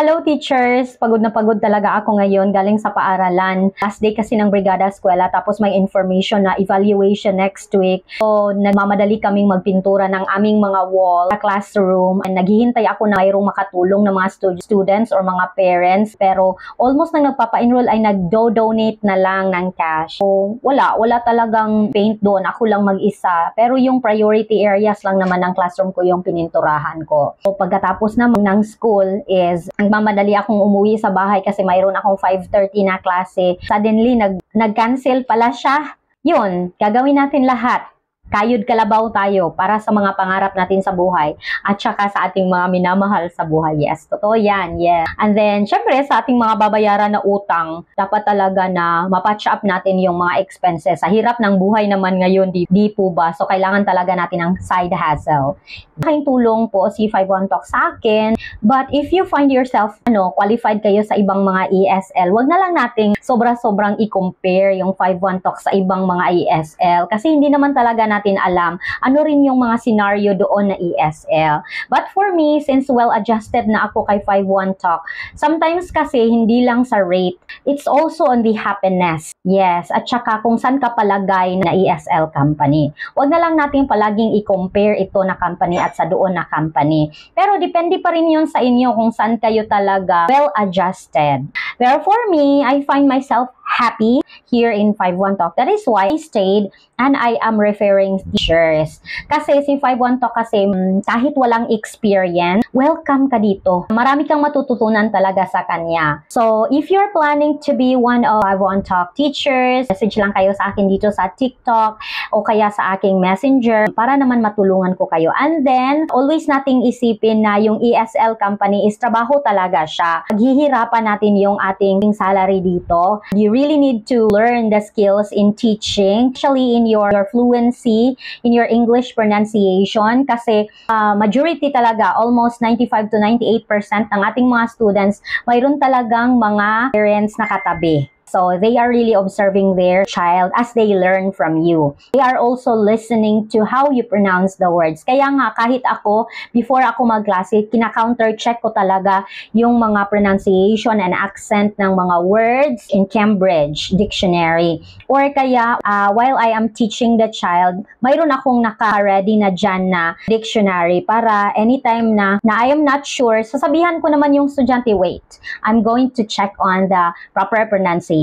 Hello teachers! Pagod na pagod talaga ako ngayon galing sa paaralan. Last day kasi ng Brigada Eskwela tapos may information na evaluation next week. So nagmamadali kaming magpintura ng aming mga wall sa classroom. And naghihintay ako na mayroong makatulong ng mga students or mga parents. Pero almost nang nagpapa-enroll ay nag-donate na lang ng cash. So wala talagang paint doon. Ako lang mag-isa. Pero yung priority areas lang naman ng classroom ko yung pininturahan ko. So pagkatapos naman ng school is nagmamadali akong umuwi sa bahay kasi mayroon akong 5:30 na klase. Suddenly, nag-cancel pala siya. Yun, gagawin natin lahat. Kayod kalabaw tayo para sa mga pangarap natin sa buhay at saka sa ating mga minamahal sa buhay. Yes, totoo yan. Yes. And then, syempre, sa ating mga babayaran na utang, dapat talaga na mapatch up natin yung mga expenses. Sa hirap ng buhay naman ngayon, di po ba? So, kailangan talaga natin ng side hustle. Malaking tulong po si 51 Talk sa akin. But if you find yourself, qualified kayo sa ibang mga ESL, wag na lang nating sobra-sobrang i-compare yung 51 Talk sa ibang mga ESL. Kasi hindi naman talaga natin alam ano rin yung mga scenario doon na ESL. But for me, since well-adjusted na ako kay 51 Talk, sometimes kasi hindi lang sa rate, it's also on the happiness. Yes, at saka kung saan ka palagay na ESL company. Huwag na lang natin palaging i-compare ito na company at sa doon na company. Pero depende pa rin yun sa inyo kung saan kayo talaga well-adjusted. Pero for me, I find myself happy here in 51 Talk. That is why I stayed and I am referring teachers. Kasi si 51 Talk kasi kahit walang experience, welcome ka dito. Marami kang matututunan talaga sa kanya. So, if you're planning to be one of 51 Talk teachers, message lang kayo sa akin dito sa TikTok o kaya sa aking messenger para naman matulungan ko kayo. And then, always nating isipin na yung ESL company is trabaho talaga siya. Paghihirapan natin yung ating salary dito. You really need to learn the skills in teaching, especially in your fluency, in your English pronunciation, kasi majority talaga, almost 95 to 98% ng ating mga students, mayroon talagang mga parents na katabi. So, they are really observing their child as they learn from you. They are also listening to how you pronounce the words. Kaya nga, kahit ako, before ako mag-klase, kina-counter-check ko talaga yung mga pronunciation and accent ng mga words in Cambridge Dictionary. Or kaya, while I am teaching the child, mayroon akong naka-ready na dyan na dictionary para anytime na I am not sure, sasabihan ko naman yung estudyante, wait, I'm going to check on the proper pronunciation.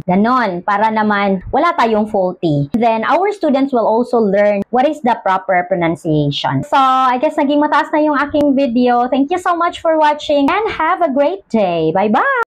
Ganon, para naman wala tayong faulty. Then, our students will also learn what is the proper pronunciation. So, I guess naging mataas na yung aking video. Thank you so much for watching and have a great day. Bye-bye!